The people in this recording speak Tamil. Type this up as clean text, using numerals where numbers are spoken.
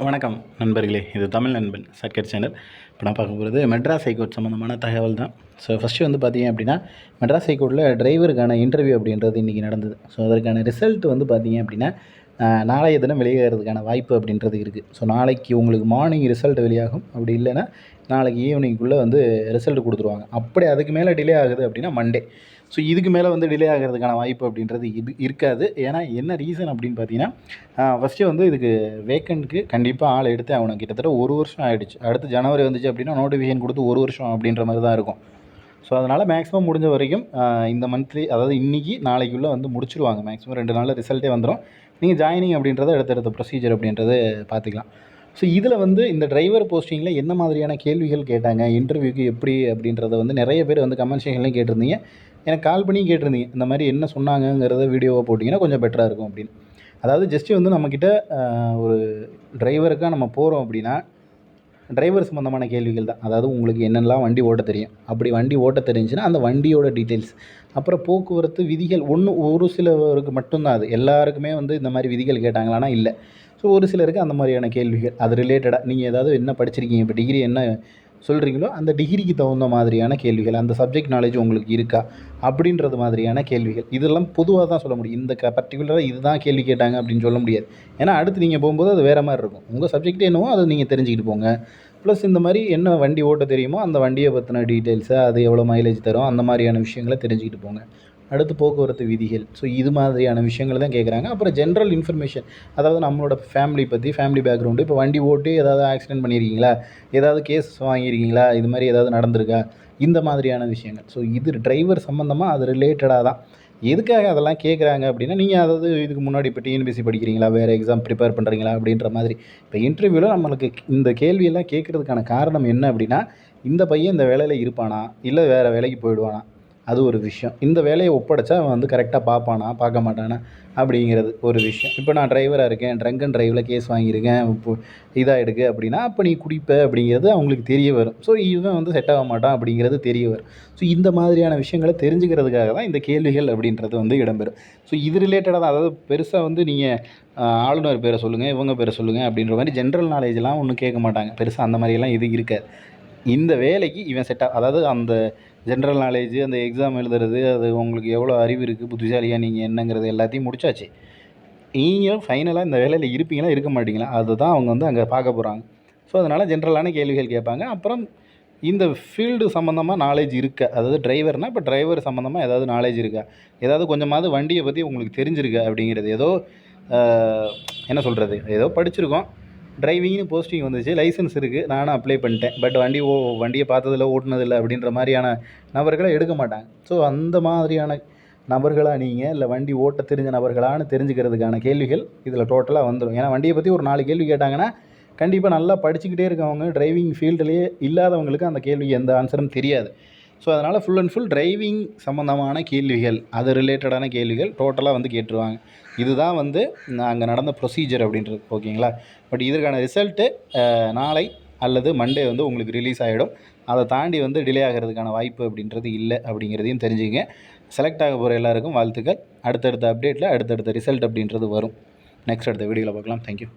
வணக்கம் நண்பர்களே, இது தமிழ் நண்பன் சர்க்கர் சேனல். இப்போ நான் பார்க்க போகிறது மெட்ராஸ் ஹைகோர்ட் சம்மந்தமான தகவல் தான். ஸோ ஃபஸ்ட்டு வந்து பார்த்தீங்க அப்படின்னா, மெட்ராஸ் ஹைகோர்ட்டில் டிரைவருக்கான இன்டர்வியூ அப்படின்றது இன்றைக்கி நடந்தது. ஸோ அதற்கான ரிசல்ட் வந்து பார்த்தீங்க அப்படின்னா, நாளைய தினம் வெளியாகிறதுக்கான வாய்ப்பு அப்படின்றது இருக்குது. ஸோ நாளைக்கு உங்களுக்கு மார்னிங் ரிசல்ட் வெளியாகும். அப்படி இல்லைன்னா நாளைக்கு ஈவினிங்குள்ளே வந்து ரிசல்ட் கொடுத்துருவாங்க. அப்படி அதுக்கு மேலே டிலே ஆகுது அப்படின்னா மண்டே. ஸோ இதுக்கு மேலே வந்து டிலே ஆகிறதுக்கான வாய்ப்பு அப்படின்றது இருக்காது. ஏன்னா என்ன ரீசன் அப்படின்னு பார்த்தீங்கன்னா, ஃபஸ்ட்டு வந்து இதுக்கு வேக்கண்ட்க்கு கண்டிப்பாக ஆள் எடுத்து ஆகணும். கிட்டத்தட்ட 1 வருஷம் ஆகிடுச்சு. அடுத்து ஜனவரி வந்துச்சு அப்படின்னா நோட்டிஃபிகேஷன் கொடுத்து 1 வருஷம் அப்படின்ற மாதிரி தான் இருக்கும். ஸோ அதனால் மேக்ஸிமம் முடிஞ்ச வரைக்கும் இந்த மந்த்லி, அதாவது இன்றைக்கி நாளைக்குள்ளே வந்து முடிச்சிருவாங்க. மேக்ஸிமம் 2 நாளில் ரிசல்ட்டே வந்துடும். நீங்கள் ஜாயினிங் அப்படின்றத அடுத்தடுத்த ப்ரொசீஜர் அப்படின்றது பார்த்துக்கலாம். ஸோ இதில் வந்து இந்த டிரைவர் போஸ்டிங்கில் என்ன மாதிரியான கேள்விகள் கேட்டாங்க, இன்டர்வியூக்கு எப்படி அப்படின்றத வந்து நிறைய பேர் வந்து கமெண்ட் செக்ஷன்லேயும் கேட்டிருந்தீங்க. எனக்கு கால் பண்ணி கேட்டிருந்தீங்க. இந்த மாதிரி என்ன சொன்னாங்கங்கிறத வீடியோவாக போட்டிங்கன்னா கொஞ்சம் பெட்டராக இருக்கும் அப்படின்னு. அதாவது ஜஸ்ட்டு வந்து நம்மக்கிட்ட ஒரு டிரைவருக்காக நம்ம போகிறோம் அப்படின்னா, டிரைவர் சம்மந்தமான கேள்விகள் தான். அதாவது உங்களுக்கு என்னென்னலாம் வண்டி ஓட்ட தெரியும், அப்படி வண்டி ஓட்ட தெரிஞ்சுன்னா அந்த வண்டியோட டீட்டெயில்ஸ், அப்புறம் போக்குவரத்து விதிகள். ஒரு சிலருக்கு மட்டும்தான் அது. எல்லாருக்குமே வந்து இந்த மாதிரி விதிகள் கேட்டாங்களான்னா இல்லை. ஸோ ஒரு சிலருக்கு அந்த மாதிரியான கேள்விகள், அது ரிலேட்டடாக நீங்கள் ஏதாவது என்ன படிச்சிருக்கீங்க, இப்போ டிகிரி என்ன சொல்கிறீங்களோ அந்த டிகிரிக்கு தகுந்த மாதிரியான கேள்விகள், அந்த சப்ஜெக்ட் நாலேஜ் உங்களுக்கு இருக்கா அப்படின்றது மாதிரியான கேள்விகள். இதெல்லாம் பொதுவாக தான் சொல்ல முடியும். இந்த பர்டிகுலராக இதுதான் கேள்வி கேட்டாங்க அப்படின்னு சொல்ல முடியாது. ஏன்னா அடுத்து நீங்கள் போகும்போது அது வேறு மாதிரி இருக்கும். உங்கள் சப்ஜெக்ட் என்னவோ அதை நீங்கள் தெரிஞ்சுக்கிட்டு போங்க. ப்ளஸ் இந்த மாதிரி என்ன வண்டி ஓட்ட தெரியுமோ அந்த வண்டியை பற்றின டீட்டெயில்ஸை, அது எவ்வளோ மைலேஜ் தரும், அந்த மாதிரியான விஷயங்களை தெரிஞ்சுக்கிட்டு போங்க. அடுத்து போக்குவரத்து விதிகள். ஸோ இது மாதிரியான விஷயங்கள் தான் கேட்குறாங்க. அப்புறம் ஜென்ரல் இன்ஃபர்மேஷன், அதாவது நம்மளோட ஃபேமிலி பற்றி, ஃபேமிலி பேக்ரவுண்டு. இப்போ வண்டி ஓட்டி ஏதாவது ஆக்சிடென்ட் பண்ணியிருக்கீங்களா, ஏதாவது கேஸ் வாங்கியிருக்கீங்களா, இது மாதிரி ஏதாவது நடந்திருக்கா, இந்த மாதிரியான விஷயங்கள். ஸோ இது டிரைவர் சம்மந்தமாக அது ரிலேட்டடாக தான். எதுக்காக அதெல்லாம் கேட்குறாங்க அப்படின்னா, நீங்கள் அதாவது இதுக்கு முன்னாடி இப்போ டிஎன்பிஎஸ்சி படிக்கிறீங்களா, வேறு எக்ஸாம் ப்ரிப்பேர் பண்ணுறீங்களா அப்படின்ற மாதிரி. இப்போ இன்டர்வியூவில் நம்மளுக்கு இந்த கேள்வியெல்லாம் கேட்குறதுக்கான காரணம் என்ன அப்படின்னா, இந்த பையன் இந்த வேலையில் இருப்பானா, இல்லை வேறு வேலைக்கு போயிடுவானா, அது ஒரு விஷயம். இந்த வேலையை ஒப்படைச்சா அவன் வந்து கரெக்டாக பார்ப்பானா, பார்க்க மாட்டானா அப்படிங்கிறது ஒரு விஷயம். இப்போ நான் டிரைவராக இருக்கேன், ட்ரங்க் அண்ட் டிரைவில் கேஸ் வாங்கியிருக்கேன், இப்போ இதாகிடுக்கு அப்படின்னா, அப்போ நீ குடிப்ப அப்படிங்கிறது அவங்களுக்கு தெரிய வரும். ஸோ இவன் வந்து செட் ஆக மாட்டான் அப்படிங்கிறது தெரிய வரும். ஸோ இந்த மாதிரியான விஷயங்களை தெரிஞ்சுக்கிறதுக்காக தான் இந்த கேள்விகள் அப்படின்றது வந்து இடம்பெறும். ஸோ இது ரிலேட்டடாக தான். அதாவது பெருசாக வந்து நீங்கள் ஆளுநர் பேரை சொல்லுங்கள், இவங்க பேரை சொல்லுங்கள் அப்படின்ற மாதிரி ஜென்ரல் நாலேஜெலாம் ஒன்றும் கேட்க மாட்டாங்க. பெருசாக அந்த மாதிரியெல்லாம் இது இருக்காது. இந்த வேலைக்கு இவன் அதாவது அந்த ஜென்ரல் நாலேஜு, அந்த எக்ஸாம் எழுதுறது, அது உங்களுக்கு எவ்வளோ அறிவு இருக்குது, புத்திசாலியாக நீங்கள் என்னங்கிறது எல்லாத்தையும் முடிச்சாச்சு. நீங்கள் ஃபைனலாக இந்த வேலையில் இருப்பீங்களா, இருக்க மாட்டீங்களா, அதுதான் அவங்க வந்து அங்கே பார்க்க போகிறாங்க. ஸோ அதனால் ஜென்ரலான கேள்விகள் கேட்பாங்க. அப்புறம் இந்த ஃபீல்டு சம்மந்தமாக நாலேஜ் இருக்கா, அதாவது டிரைவர்னால் இப்போ டிரைவர் சம்மந்தமாக ஏதாவது நாலேஜ் இருக்கா, ஏதாவது கொஞ்சமாவது வண்டியை பற்றி உங்களுக்கு தெரிஞ்சிருக்கா அப்படிங்கிறது. ஏதோ என்ன சொல்கிறது, ஏதோ படிச்சிருக்கோம், டிரைவிங்னு போஸ்டிங் வந்துச்சு, லைசன்ஸ் இருக்குது, நானும் அப்ளை பண்ணிட்டேன், பட் வண்டியை பார்த்ததில்ல, ஓட்டுனதில்லை அப்படின்ற மாதிரியான நபர்களை எடுக்க மாட்டாங்க. ஸோ அந்த மாதிரியான நபர்களாக நீங்கள், இல்லை வண்டி ஓட்ட தெரிஞ்ச நபர்களான்னு தெரிஞ்சுக்கிறதுக்கான கேள்விகள் இதில் டோட்டலாக வந்துடும். ஏன்னா வண்டியை பற்றி ஒரு 4 கேள்வி கேட்டாங்கன்னா கண்டிப்பாக நல்லா படிச்சுக்கிட்டே இருக்கவங்க, டிரைவிங் ஃபீல்டுலேயே இல்லாதவங்களுக்கு அந்த கேள்விக்கு எந்த ஆன்சரும் தெரியாது. ஸோ அதனால் ஃபுல் அண்ட் ஃபுல் டிரைவிங் சம்மந்தமான கேள்விகள், அது ரிலேட்டடான கேள்விகள் டோட்டலாக வந்து கேட்டுருவாங்க. இதுதான் வந்து அங்கே நடந்த ப்ரொசீஜர் அப்படின்றது. ஓகேங்களா? பட் இதற்கான ரிசல்ட்டு நாளை அல்லது மண்டே வந்து உங்களுக்கு ரிலீஸ் ஆகிடும். அதை தாண்டி வந்து டிலே ஆகிறதுக்கான வாய்ப்பு அப்படின்றது இல்லை அப்படிங்கிறதையும் தெரிஞ்சுங்க. செலக்ட் ஆக போகிற எல்லாருக்கும் வாழ்த்துக்கள். அடுத்தடுத்த அப்டேட்டில் அடுத்தடுத்த ரிசல்ட் அப்படின்றது வரும். நெக்ஸ்ட் அடுத்த வீடியோவில் பார்க்கலாம். தேங்க்யூ.